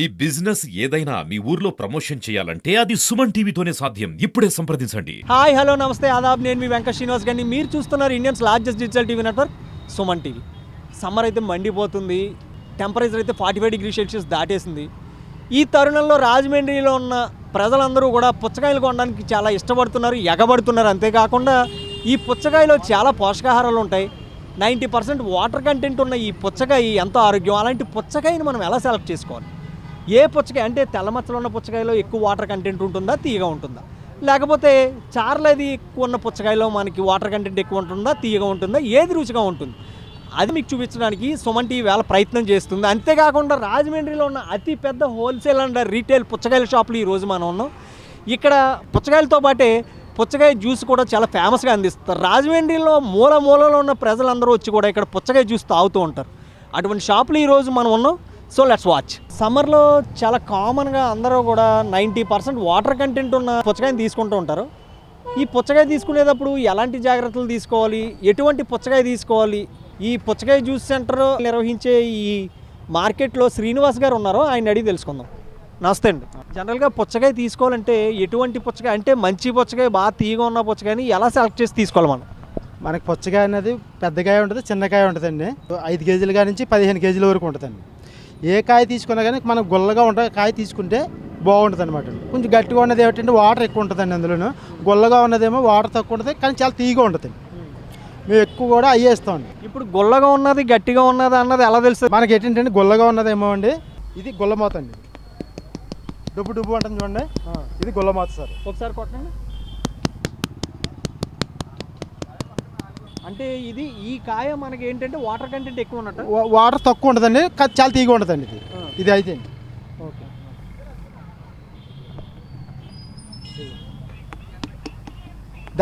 ఈ బిజినెస్ ఏదైనా మీ ఊర్లో ప్రమోషన్ చేయాలంటే అది సుమన్ టీవీతోనే సాధ్యం. ఇప్పుడే సంప్రదించండి. హాయ్ హలో నమస్తే ఆదాబ్. నేను మీ వెంకట శ్రీనివాస్ గారిని. మీరు చూస్తున్నారు Indians largest digital TV network Suman TV. Summer అయితే మండిపోతుంది. టెంపరేచర్ అయితే 45°C దాటేసింది. ఈ తరుణంలో రాజమండ్రిలో ఉన్న ప్రజలందరూ కూడా పుచ్చకాయలు కొనడానికి చాలా ఇష్టపడుతున్నారు, ఎగబడుతున్నారు. అంతేకాకుండా ఈ పుచ్చకాయలో చాలా పోషకాహారాలు ఉంటాయి. 90% వాటర్ కంటెంట్ ఉన్న ఈ పుచ్చకాయ ఎంతో ఆరోగ్యం. అలాంటి పుచ్చకాయని మనం ఎలా సెలెక్ట్ చేసుకోవాలి? ఏ పుచ్చకాయ అంటే తెల్ల మచ్చలు ఉన్న పుచ్చకాయలో ఎక్కువ వాటర్ కంటెంట్ ఉంటుందా, తీయగా ఉంటుందా? లేకపోతే చార్లది ఎక్కువ ఉన్న పుచ్చకాయలో మనకి వాటర్ కంటెంట్ ఎక్కువ ఉంటుందా, తీయగా ఉంటుందా? ఏది రుచిగా ఉంటుంది? అది మీకు చూపించడానికి సుమన్ టీవీ వేళ ప్రయత్నం చేస్తుంది. అంతేకాకుండా రాజమండ్రిలో ఉన్న అతి పెద్ద హోల్సేల్ అండ్ రీటైల్ పుచ్చకాయల షాపులు ఈరోజు మనం ఉన్నాం. ఇక్కడ పుచ్చకాయలతో పాటే పుచ్చకాయ జ్యూస్ కూడా చాలా ఫేమస్గా అందిస్తారు. రాజమండ్రిలో మూలలో ఉన్న ప్రజలందరూ వచ్చి కూడా ఇక్కడ పుచ్చకాయ జ్యూస్ తాగుతూ ఉంటారు. అటువంటి షాపులు ఈరోజు మనం ఉన్నాం. So let's watch. సమ్మర్లో చాలా కామన్గా అందరూ కూడా 90% వాటర్ కంటెంట్ ఉన్న పుచ్చకాయని తీసుకుంటూ ఉంటారు. ఈ పుచ్చకాయ తీసుకునేటప్పుడు ఎలాంటి జాగ్రత్తలు తీసుకోవాలి, ఎటువంటి పుచ్చకాయ తీసుకోవాలి? ఈ పుచ్చకాయ జ్యూస్ సెంటర్ నిర్వహించే ఈ మార్కెట్లో శ్రీనివాస్ గారు ఉన్నారు, ఆయన అడిగి తెలుసుకుందాం. నమస్తే అండి. జనరల్గా పుచ్చకాయ తీసుకోవాలంటే ఎటువంటి పుచ్చకాయ, అంటే మంచి పుచ్చకాయ, బాగా తీయగా ఉన్న పుచ్చకాయని ఎలా సెలెక్ట్ చేసి తీసుకోవాలి మనం? మనకి పుచ్చకాయ అనేది పెద్దకాయ ఉంటుంది, చిన్నకాయ ఉంటుందండి. 5 కేజీల కాడ నుంచి 15 కేజీల వరకు ఉంటుందండి. ఏ కాయ తీసుకున్నా కానీ మనం గుల్లగా ఉంటే కాయ తీసుకుంటే బాగుంటుంది అనమాట. కొంచెం గట్టిగా ఉన్నది ఏమిటంటే వాటర్ ఎక్కువ ఉంటుందండి అందులోను. గుల్లగా ఉన్నదేమో వాటర్ తక్కువ ఉంటుంది, కానీ చాలా తీయగా ఉంటుంది. మేము ఎక్కువ కూడా అయ్యేస్తామండి. ఇప్పుడు గుల్లగా ఉన్నది గట్టిగా ఉన్నది అన్నది ఎలా తెలుస్తుంది మనకి ఏంటంటే గుల్లగా ఉన్నదేమో అండి, ఇది గుల్లమూత అండి. డుబ్బు ఉంటుంది చూడండి, ఇది గుల్లమూత సార్. ఒకసారి కొట్టండి. అంటే ఇది ఈ కాయ మనకి ఏంటంటే వాటర్ కంటెంట్ ఎక్కువ ఉన్నట్టు, వాటర్ తక్కువ ఉంటుందండి, చాలా తీయగా ఉంటుందండి. ఇది అయితే అండి. ఓకే.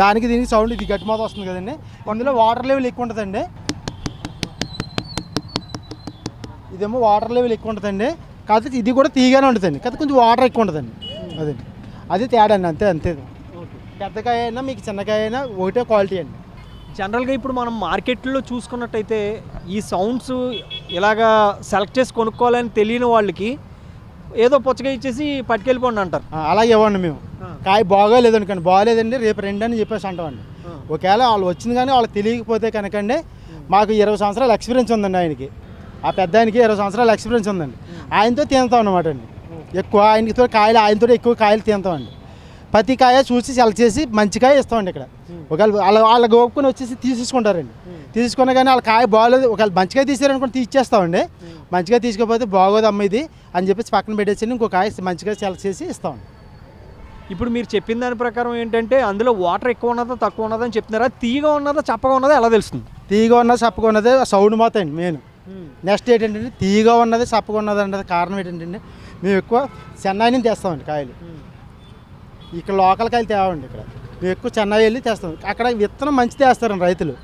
దానికి దీనికి సౌండ్ ఇది గట్టి మూత వస్తుంది కదండి. అందులో వాటర్ లెవెల్ ఎక్కువ ఉంటుందండి. ఇదేమో వాటర్ లెవెల్ ఎక్కువ ఉంటుందండి, కాకపోతే ఇది కూడా తీయగానే ఉంటుందండి, కాకపోతే కొంచెం వాటర్ ఎక్కువ ఉంటుందండి. అదండి, అది తేడా అండి. అంతే. పెద్దకాయ అయినా మీకు చిన్నకాయ అయినా ఒకటే క్వాలిటీ అండి. జనరల్గా ఇప్పుడు మనం మార్కెట్లో చూసుకున్నట్టయితే ఈ సౌండ్స్ ఇలాగా సెలెక్ట్ చేసి కొనుక్కోవాలని తెలియని వాళ్ళకి ఏదో పుచ్చకాయ ఇచ్చేసి పట్టుకెళ్ళిపోండి అంటారు. అలాగే ఇవ్వండి మేము. కాయ బాగోలేదు అనుకోండి, బాగోలేదండి రేపు రండి అని చెప్పేసి అంటామండి. ఒకవేళ వాళ్ళు వచ్చింది కానీ వాళ్ళకి తెలియకపోతే కనుకండి, మాకు 20 సంవత్సరాల ఎక్స్పీరియన్స్ ఉందండి ఆయనకి. ఆ పెద్ద ఆయనకి 20 సంవత్సరాల ఎక్స్పీరియన్స్ ఉందండి. ఆయనతో తింటాం అనమాట అండి. ఎక్కువ ఆయనతో కాయలు, ఆయనతో ఎక్కువ కాయలు తింటామండి. ప్రతి కాయ చూసి సెలెక్ట్ చేసి మంచి కాయ ఇస్తామండి. ఇక్కడ ఒకవేళ వాళ్ళ గోపుకొని వచ్చేసి తీసేసుకుంటారండి. తీసుకున్నా కానీ వాళ్ళ కాయ బాగోలేదు, ఒకవేళ మంచిగా తీసారనుకోండి తీసేస్తామండి. మంచిగా తీసుకోకపోతే బాగోదు అమ్మ ఇది అని చెప్పేసి పక్కన పెట్టేసి ఇంకో కాయ మంచిగా సెలెక్ట్ చేసి ఇస్తామండి. ఇప్పుడు మీరు చెప్పిన దాని ప్రకారం ఏంటంటే అందులో వాటర్ ఎక్కువ ఉన్నదా తక్కువ ఉన్నదా అని చెప్తున్నారా? తీయగా ఉన్నదా చప్పగా ఉన్నదా ఎలా తెలుస్తుంది? తీయగా ఉన్నది చప్పగా ఉన్నది సౌండ్ మాత్రం అండి మెయిన్. నెక్స్ట్ ఏంటంటే తీయగా ఉన్నది చప్పగా ఉన్నది అంటే కారణం ఏంటంటే మేము ఎక్కువ చెన్నై నుంచి తెస్తామండి కాయలు. ఇక్కడ లోకల్ కాయలు తేవండి. ఇక్కడ మేము ఎక్కువ చెన్నై వెళ్ళి తెస్తాం. అక్కడ విత్తనం మంచి తెస్తారండి రైతులు,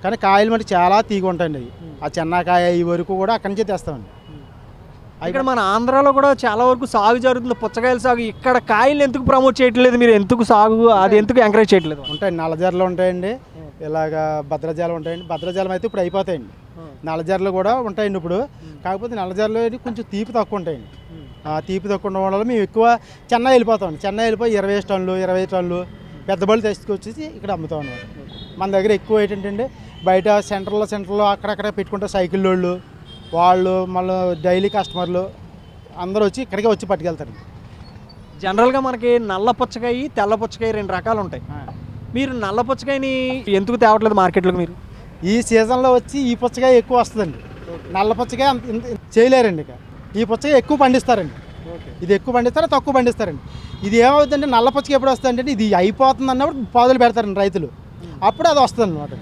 కానీ కాయలు మటుకు చాలా తీగ ఉంటాయండి. అవి ఆ చెన్నకాయ ఈ వరకు కూడా అక్కడి నుంచే తెస్తామండి. ఇక్కడ మన ఆంధ్రాలో కూడా చాలా వరకు సాగు జరుగుతుంది, పుచ్చకాయల సాగు. ఇక్కడ కాయలు ఎందుకు ప్రమోట్ చేయట్లేదు మీరు? ఎందుకు సాగు అది ఎందుకు ఎంకరేజ్ చేయట్లేదు? ఉంటాయండి, నల్లజర్లు ఉంటాయండి, ఇలాగా భద్రాజాలం ఉంటాయండి. భద్రాజాలం అయితే ఇప్పుడు అయిపోతాయండి. నల్లజర్లు కూడా ఉంటాయండి ఇప్పుడు, కాకపోతే నల్లజర్లు కొంచెం తీపి తక్కువ ఉంటాయండి. ఆ తీపి తక్కువ ఉండడం వల్ల మేము ఎక్కువ చెన్నై వెళ్ళిపోతామండి. చెన్నై వెళ్ళిపోయి 20 టన్నులు 20 టన్నులు పెద్ద బళ్ళు తీసుకొచ్చేసి ఇక్కడ అమ్ముతాం అన్నమాట. మన దగ్గర ఎక్కువ ఏంటంటే బయట సెంటర్లో అక్కడక్కడ పెట్టుకుంటే సైకిల్ వాళ్ళు మళ్ళీ డైలీ కస్టమర్లు అందరూ వచ్చి ఇక్కడికే వచ్చి పట్టుకెళ్తారు. జనరల్గా మనకి నల్ల పుచ్చకాయ, తెల్ల పుచ్చకాయ 2 రకాలు ఉంటాయి. మీరు నల్ల పుచ్చకాయని ఎందుకు తేవట్లేదు మార్కెట్లోకి? మీరు ఈ సీజన్లో వచ్చి ఈ పుచ్చకాయ ఎక్కువ వస్తుందండి. నల్ల పుచ్చకాయ చేయలేరండి. ఇక ఈ పుచ్చకాయ ఎక్కువ పండిస్తారండి. ఇది ఎక్కువ పండిస్తారు, తక్కువ పండిస్తారండి. ఇది ఏమవుతుందంటే నల్ల పుచ్చకాయ ఎప్పుడు వస్తుందంటే ఇది అయిపోతుంది అన్నప్పుడు పాదులు పెడతారండి రైతులు, అప్పుడు అది వస్తుంది అనమాట.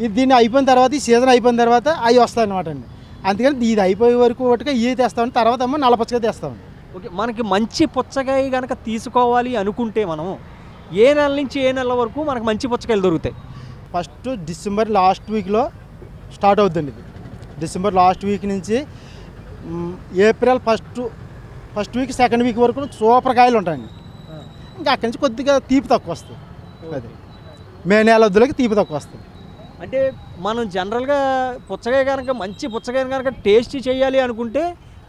ఇది దీన్ని అయిపోయిన తర్వాత, ఈ సీజన్ అయిపోయిన తర్వాత అవి వస్తాయి అనమాట అండి. అందుకని ఇది అయిపోయే వరకు ఒకటిగా ఇవి తెస్తామండి, తర్వాత ఏమో నల్ల పుచ్చకాయ తెస్తామండి. ఓకే. మనకి మంచి పుచ్చకాయ కనుక తీసుకోవాలి అనుకుంటే మనం ఏ నెల నుంచి ఏ నెల వరకు మనకు మంచి పుచ్చకాయలు దొరుకుతాయి? ఫస్ట్ డిసెంబర్ లాస్ట్ వీక్లో స్టార్ట్ అవుతుందండి. ఇది డిసెంబర్ లాస్ట్ వీక్ నుంచి April first week second week వరకు సూపర్ కాయలు ఉంటాయండి. ఇంకా అక్కడి నుంచి కొద్దిగా తీపి తక్కువ వస్తుంది. అది మే నెల వద్దులకి తీపి తక్కువ వస్తుంది. అంటే మనం జనరల్గా పుచ్చకాయ కనుక మంచి పుచ్చకాయ కనుక టేస్ట్ చేయాలి అనుకుంటే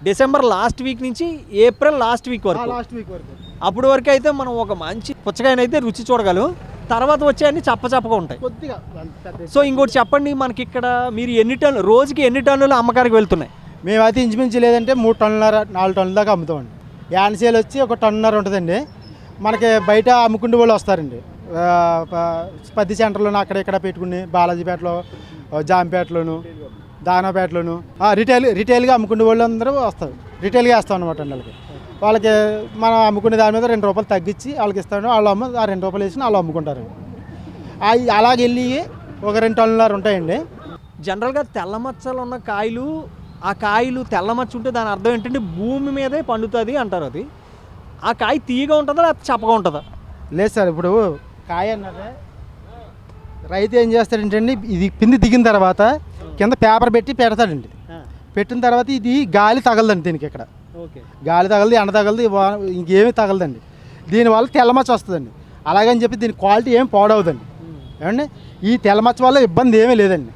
డిసెంబర్ లాస్ట్ వీక్ నుంచి ఏప్రిల్ లాస్ట్ వీక్ వరకు. లాస్ట్ వీక్ వరకు అప్పటి వరకు అయితే మనం ఒక మంచి పుచ్చకాయనైతే రుచి చూడగలం. తర్వాత వచ్చేయన్నీ చప్పగా ఉంటాయి. కొద్దిగా పెద్ద. సో ఇంకోటి చెప్పండి, మనకి ఇక్కడ మీరు రోజుకి ఎన్ని టన్నులు అమ్మకానికి వెళ్తున్నాయి? మేమైతే ఇంచుమించు లేదంటే 3 టన్నుల 4 టన్నుల దాకా అమ్ముతామండి. యాన్సేల్ వచ్చి ఒక టన్నున్నర ఉంటుందండి. మనకి బయట అమ్ముకుంటే వాళ్ళు వస్తారండి. 10 సెంటర్లోనూ అక్కడ ఇక్కడ పెట్టుకుని బాలాజీపేటలో, జాంపేటలోను, దానాపేటలోను రిటైల్గా అమ్ముకునే వాళ్ళు అందరూ వస్తారు. రిటైల్గా వేస్తాం అనమాట అండి. వాళ్ళకి మనం అమ్ముకునే దాని మీద 2 రూపాయలు తగ్గించి వాళ్ళకి ఇస్తాను. వాళ్ళు ఆ 2 రూపాయలు వేసి వాళ్ళు అమ్ముకుంటారు. అలాగే వెళ్ళి ఒక 2 టన్నులన్నర ఉంటాయండి. జనరల్గా తెల్ల మచ్చలు ఉన్న కాయలు, ఆ కాయలు తెల్ల మచ్చ ఉంటే దాని అర్థం ఏంటంటే భూమి మీదే పండుతుంది అంటారు. అది ఆ కాయ తీయగా ఉంటుందా లేకపోతే చప్పగా ఉంటుందా? లేదు సార్, ఇప్పుడు కాయ అన్నదే రైతు ఏం చేస్తాడంటే అండి, ఇది పిండి దిగిన తర్వాత కింద పేపర్ పెట్టి పెడతాడండి. పెట్టిన తర్వాత ఇది గాలి తగలదండి దీనికి. ఇక్కడ ఓకే, గాలి తగలదు, ఎండ తగలదు, ఇంకేమీ తగలదండి. దీనివల్ల తెల్లమచ్చ వస్తుందండి. అలాగని చెప్పి దీని క్వాలిటీ ఏం పాడవదండి. ఏమండి, ఈ తెల్లమచ్చ వల్ల ఇబ్బంది ఏమీ లేదండి.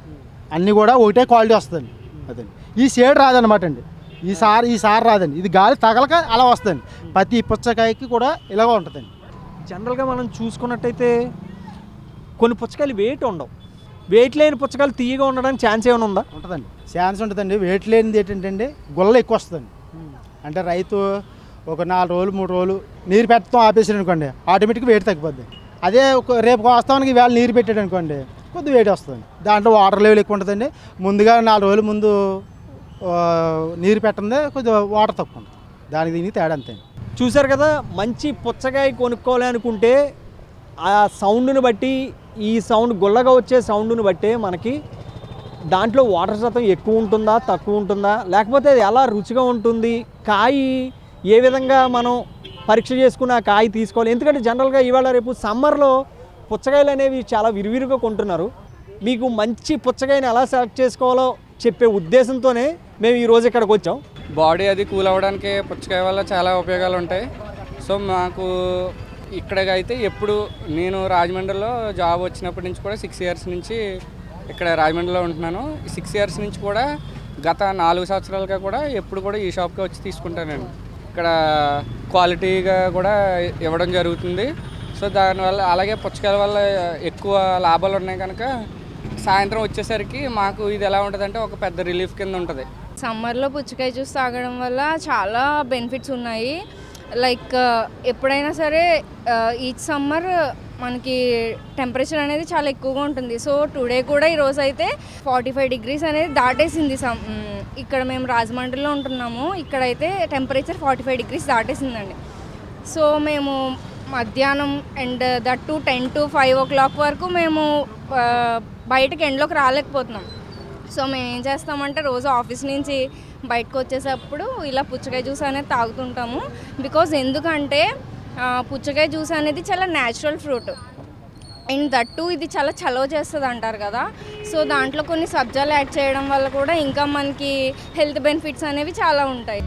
అన్నీ కూడా ఒకటే క్వాలిటీ వస్తుందండి. అదండి, ఈ షేడ్ రాదనమాట అండి. ఈసారి రాదండి. ఇది గాలి తగలక అలా వస్తుందండి. ప్రతి పుచ్చకాయకి కూడా ఇలాగ ఉంటుందండి. జనరల్గా మనం చూసుకున్నట్టయితే కొన్ని పుచ్చకాయలు వెయిట్ ఉండవు. వెయిట్ లేని పుచ్చకాయలు తీయగా ఉండడానికి ఛాన్స్ ఏమైనా ఉందా? ఉంటుందండి, ఛాన్స్ ఉంటుందండి. వెయిట్ లేనిది ఏంటంటే గుల్ల ఎక్కువ వస్తుందండి. అంటే రైతు ఒక 4 రోజులు 3 రోజులు నీరు పెట్టడం ఆపేసాడు అనుకోండి, ఆటోమేటిక్గా వెయిట్ తగ్గిపోద్ది. అదే రేపు వాస్తవానికి వేళ నీరు పెట్టాడు అనుకోండి, కొద్ది వెయిట్ వస్తుంది. దాంట్లో వాటర్ లెవెల్ ఎక్కువ ఉంటుందండి. ముందుగా 4 రోజుల ముందు నీరు పెట్టందే కొద్దిగా వాటర్ తక్కువ ఉంటుంది. దానికి దీనికి తేడా అంతే. చూసారు కదా, మంచి పుచ్చకాయ కొనుక్కోవాలి అనుకుంటే ఆ సౌండ్ని బట్టి, ఈ సౌండ్ గుల్లగా వచ్చే సౌండ్ని బట్టే మనకి దాంట్లో వాటర్ శాతం ఎక్కువ ఉంటుందా తక్కువ ఉంటుందా, లేకపోతే అది ఎలా రుచిగా ఉంటుంది, కాయ ఏ విధంగా మనం పరీక్ష చేసుకుని ఆ కాయ తీసుకోవాలి. ఎందుకంటే జనరల్గా ఇవాళ రేపు సమ్మర్లో పుచ్చకాయలు అనేవి చాలా విరివిరిగా కొంటున్నారు. మీకు మంచి పుచ్చకాయని ఎలా సెలెక్ట్ చేసుకోవాలో చెప్పే ఉద్దేశంతోనే మేము ఈరోజు ఇక్కడికి వచ్చాం. బాడీ అది కూల్ అవ్వడానికి పుచ్చకాయ వల్ల చాలా ఉపయోగాలు ఉంటాయి. సో మాకు ఇక్కడికైతే ఎప్పుడు నేను రాజమండ్రిలో జాబ్ వచ్చినప్పటి నుంచి కూడా 6 ఇయర్స్ నుంచి ఇక్కడ రాజమండ్రిలో ఉంటున్నాను. 6 ఇయర్స్ నుంచి కూడా గత 4 సంవత్సరాలుగా కూడా ఎప్పుడు కూడా ఈ షాప్కి వచ్చి తీసుకుంటానండి. ఇక్కడ క్వాలిటీగా కూడా ఇవ్వడం జరుగుతుంది. సో దానివల్ల అలాగే పుచ్చకాయల వల్ల ఎక్కువ లాభాలు ఉన్నాయి కనుక సాయంత్రం వచ్చేసరికి మాకు ఇది ఎలా ఉంటుందంటే ఒక పెద్ద రిలీఫ్ కింద ఉంటుంది. సమ్మర్లో పుచ్చకాయ జ్యూస్ తాగడం వల్ల చాలా బెనిఫిట్స్ ఉన్నాయి. లైక్ ఎప్పుడైనా సరే ఈచ్ సమ్మర్ మనకి టెంపరేచర్ అనేది చాలా ఎక్కువగా ఉంటుంది. సో టుడే కూడా ఈరోజు అయితే 45 డిగ్రీస్ అనేది దాటేసింది. ఇక్కడ మేము రాజమండ్రిలో ఉంటున్నాము. ఇక్కడైతే టెంపరేచర్ 45 డిగ్రీస్ దాటేసిందండి. సో మేము మధ్యాహ్నం and that to 10 to 5 o'clock వరకు మేము బయటకు ఎండ్లోకి రాలేకపోతున్నాం. సో మేము ఏం చేస్తామంటే రోజు ఆఫీస్ నుంచి బయటకు వచ్చేటప్పుడు ఇలా పుచ్చకాయ జ్యూస్ అనేది తాగుతుంటాము. బికాజ్ ఎందుకంటే పుచ్చకాయ జ్యూస్ అనేది చాలా న్యాచురల్ ఫ్రూట్ అండ్ దట్టు ఇది చాలా చలవ చేస్తుంది అంటారు కదా. సో దాంట్లో కొన్ని సబ్జాలు యాడ్ చేయడం వల్ల కూడా ఇంకా మనకి హెల్త్ బెనిఫిట్స్ అనేవి చాలా ఉంటాయి.